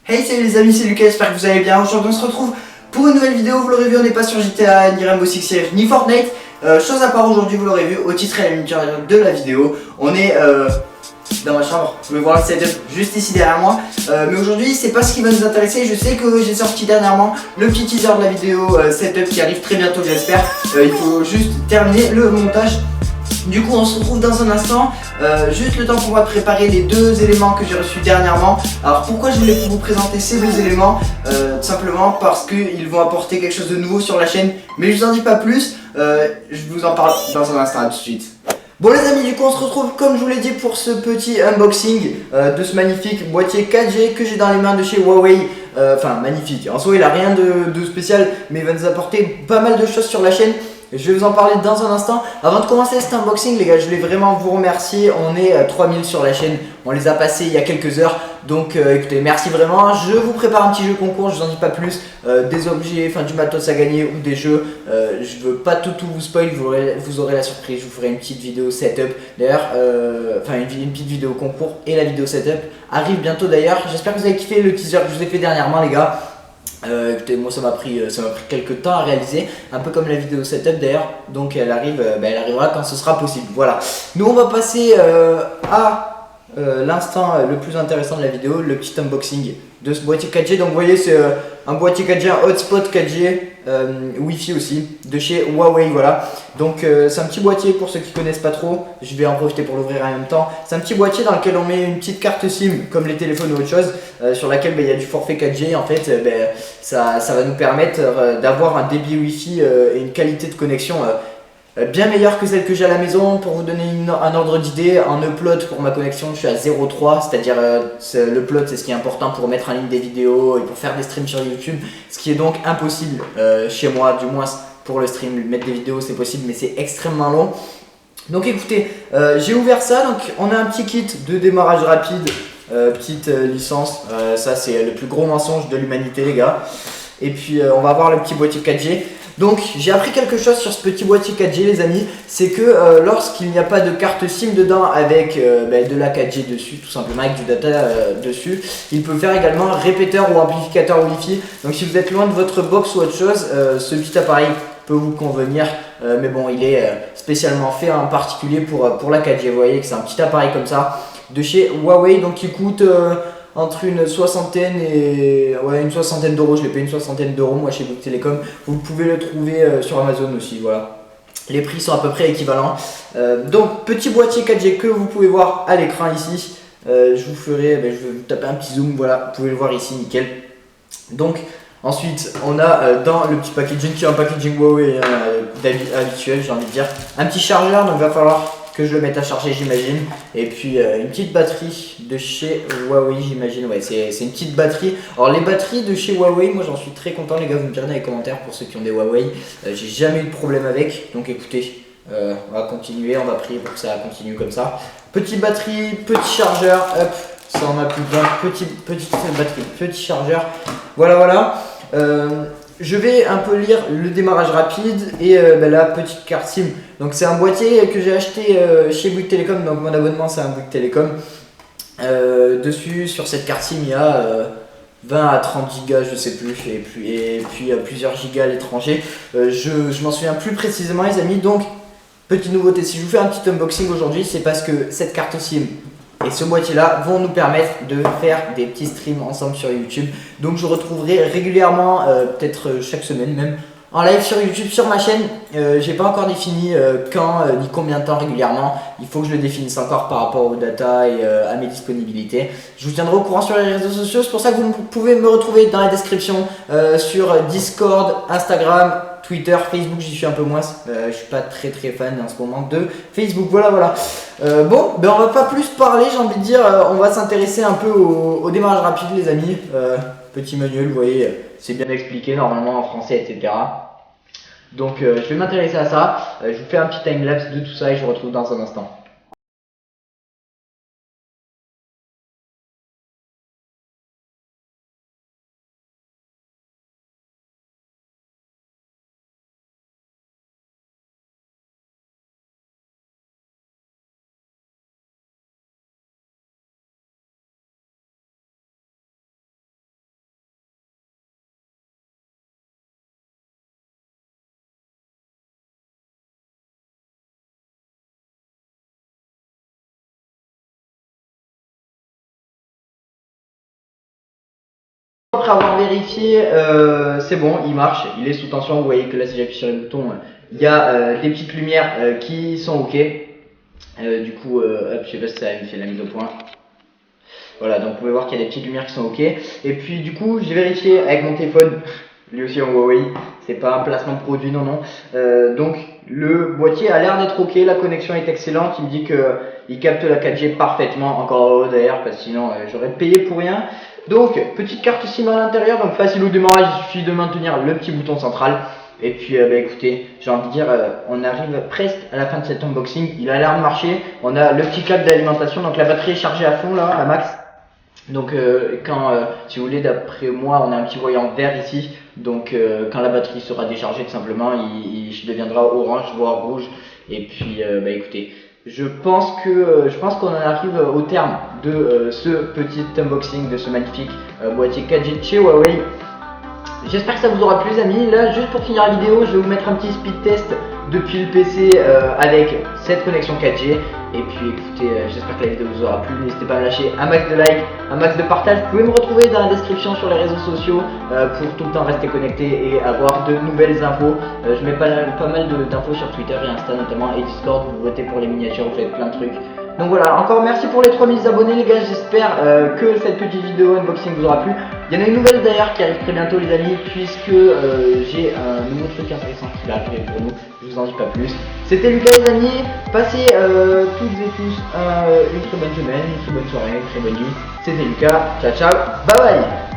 Hey, salut les amis, c'est Lucas, j'espère que vous allez bien. Aujourd'hui on se retrouve pour une nouvelle vidéo. Vous l'aurez vu, on n'est pas sur GTA, ni Rainbow Six Siege, ni Fortnite. Chose à part aujourd'hui, vous l'aurez vu au titre et à l'intérieur de la vidéo. On est dans ma chambre, vous pouvez voir le setup juste ici derrière moi. Mais aujourd'hui c'est pas ce qui va nous intéresser. Je sais que j'ai sorti dernièrement le petit teaser de la vidéo setup qui arrive très bientôt, j'espère. Il faut juste terminer le montage. Du coup on se retrouve dans un instant, juste le temps qu'on va préparer les deux éléments que j'ai reçus dernièrement. Alors pourquoi je voulais vous présenter ces deux éléments? Tout simplement parce qu'ils vont apporter quelque chose de nouveau sur la chaîne. Mais je vous en dis pas plus, je vous en parle dans un instant, à tout de suite. Bon les amis, du coup on se retrouve comme je vous l'ai dit pour ce petit unboxing de ce magnifique boîtier 4G que j'ai dans les mains de chez Huawei. Enfin magnifique, en soi il a rien de spécial mais il va nous apporter pas mal de choses sur la chaîne. Je vais vous en parler dans un instant. Avant de commencer cet unboxing les gars, je voulais vraiment vous remercier. On est à 3000 sur la chaîne, on les a passés il y a quelques heures. Donc écoutez, merci vraiment. Je vous prépare un petit jeu concours, je vous en dis pas plus. Des objets, enfin du matos à gagner ou des jeux. Je veux pas tout vous spoil, vous aurez la surprise. Je vous ferai une petite vidéo setup. D'ailleurs, enfin une petite vidéo concours et la vidéo setup arrive bientôt d'ailleurs. J'espère que vous avez kiffé le teaser que je vous ai fait dernièrement les gars. Écoutez, moi ça m'a pris quelques temps à réaliser, un peu comme la vidéo setup d'ailleurs, donc elle arrivera quand ce sera possible. Voilà, nous on va passer à l'instant le plus intéressant de la vidéo, le petit unboxing de ce boîtier 4G. Donc vous voyez c'est un boîtier 4G, un hotspot 4G, Wi-Fi aussi, de chez Huawei, voilà. Donc c'est un petit boîtier pour ceux qui connaissent pas trop, je vais en profiter pour l'ouvrir en même temps. C'est un petit boîtier dans lequel on met une petite carte SIM, comme les téléphones ou autre chose, sur laquelle il y a du forfait 4G. En fait, ça va nous permettre d'avoir un débit Wi-Fi et une qualité de connexion bien meilleure que celle que j'ai à la maison. Pour vous donner un ordre d'idée, en upload pour ma connexion je suis à 0,3, c'est-à-dire l'upload c'est ce qui est important pour mettre en ligne des vidéos et pour faire des streams sur YouTube, ce qui est donc impossible chez moi, du moins pour le stream. Mettre des vidéos c'est possible mais c'est extrêmement long. Donc écoutez, j'ai ouvert ça, donc on a un petit kit de démarrage rapide, petite licence, ça c'est le plus gros mensonge de l'humanité les gars. Et puis on va voir le petit boîtier 4G. Donc j'ai appris quelque chose sur ce petit boîtier 4G les amis, c'est que lorsqu'il n'y a pas de carte SIM dedans avec de la 4G dessus, tout simplement avec du data dessus, il peut faire également répéteur ou amplificateur Wi-Fi. Donc si vous êtes loin de votre box ou autre chose, ce petit appareil peut vous convenir, mais bon il est spécialement fait en particulier pour la 4G. Vous voyez que c'est un petit appareil comme ça de chez Huawei, donc il coûte entre une soixantaine et une soixantaine d'euros. Je l'ai payé une soixantaine d'euros moi chez Bouygues Télécom. Vous pouvez le trouver sur Amazon aussi, voilà. Les prix sont à peu près équivalents. Donc petit boîtier 4G que vous pouvez voir à l'écran ici. Je vous ferai, je vais vous taper un petit zoom, voilà, vous pouvez le voir ici, nickel. Donc ensuite on a dans le petit packaging qui est un packaging Huawei habituel, j'ai envie de dire, un petit chargeur, donc il va falloir que je le mette à charger j'imagine, et puis une petite batterie de chez Huawei j'imagine. Ouais, c'est une petite batterie. Alors les batteries de chez Huawei, moi j'en suis très content les gars, vous me direz dans les commentaires pour ceux qui ont des Huawei. J'ai jamais eu de problème avec, donc écoutez, on va continuer, on va prier pour que ça continue comme ça. Petite batterie, petit chargeur, hop, ça en a plus besoin, petite batterie, petit chargeur, voilà. Je vais un peu lire le démarrage rapide et la petite carte SIM. Donc c'est un boîtier que j'ai acheté chez Bouygues Télécom, donc mon abonnement c'est un Bouygues Télécom. Dessus sur cette carte SIM il y a 20 à 30 gigas je sais plus, et puis plusieurs gigas à l'étranger. Je m'en souviens plus précisément les amis. Donc petite nouveauté, si je vous fais un petit unboxing aujourd'hui, c'est parce que cette carte SIM et ce boîtier là vont nous permettre de faire des petits streams ensemble sur YouTube. Donc je retrouverai régulièrement, peut-être chaque semaine même, en live sur YouTube, sur ma chaîne. J'ai pas encore défini quand ni combien de temps régulièrement. Il faut que je le définisse encore par rapport aux data et à mes disponibilités. Je vous tiendrai au courant sur les réseaux sociaux. C'est pour ça que vous pouvez me retrouver dans la description sur Discord, Instagram, Twitter, Facebook. J'y suis un peu moins. Je suis pas très fan en ce moment de Facebook. Voilà. Bon, on va pas plus parler. J'ai envie de dire, on va s'intéresser un peu au démarrage rapide les amis. Petit manuel, vous voyez, c'est bien expliqué normalement en français, etc. Donc je vais m'intéresser à ça. Je vous fais un petit timelapse de tout ça et je vous retrouve dans un instant. après avoir vérifié, c'est bon, il marche, il est sous tension. Vous voyez que là si j'appuie sur le bouton, il y a des petites lumières qui sont ok. Du coup, hop, je sais pas si ça me fait la mise au point. Voilà, donc vous pouvez voir qu'il y a des petites lumières qui sont ok. Et puis du coup, j'ai vérifié avec mon téléphone, lui aussi en Huawei, c'est pas un placement de produit, non, non. Donc le boîtier a l'air d'être ok, la connexion est excellente, il me dit qu'il capte la 4G parfaitement, encore d'ailleurs, parce que sinon j'aurais payé pour rien. Donc, petite carte SIM à l'intérieur, donc facile au démarrage, il suffit de maintenir le petit bouton central. Et puis bah écoutez, j'ai envie de dire, on arrive presque à la fin de cet unboxing, il a l'air de marcher. On a le petit câble d'alimentation, donc la batterie est chargée à fond là, à max. Donc si vous voulez, d'après moi, on a un petit voyant vert ici. Donc quand la batterie sera déchargée, tout simplement, il deviendra orange, voire rouge. Et puis bah écoutez, je pense qu'on en arrive au terme de ce petit unboxing de ce magnifique boîtier 4G de chez Huawei. J'espère que ça vous aura plu les amis. Là juste pour finir la vidéo, je vais vous mettre un petit speed test depuis le PC avec cette connexion 4G. Et puis écoutez, j'espère que la vidéo vous aura plu. N'hésitez pas à me lâcher un max de likes, un max de partage. Vous pouvez me retrouver dans la description sur les réseaux sociaux pour tout le temps rester connecté et avoir de nouvelles infos. Je mets pas mal d'infos sur Twitter et Insta notamment, et Discord. Vous votez pour les miniatures, vous faites plein de trucs. Donc voilà, encore merci pour les 3000 abonnés les gars, j'espère que cette petite vidéo unboxing vous aura plu. Il y en a une nouvelle d'ailleurs qui arrive très bientôt les amis, puisque j'ai un nouveau truc intéressant qui va arriver pour nous, je vous en dis pas plus. C'était Lucas les amis, passez toutes et tous une très bonne semaine, une très bonne soirée, une très bonne nuit. C'était Lucas, ciao ciao, bye bye.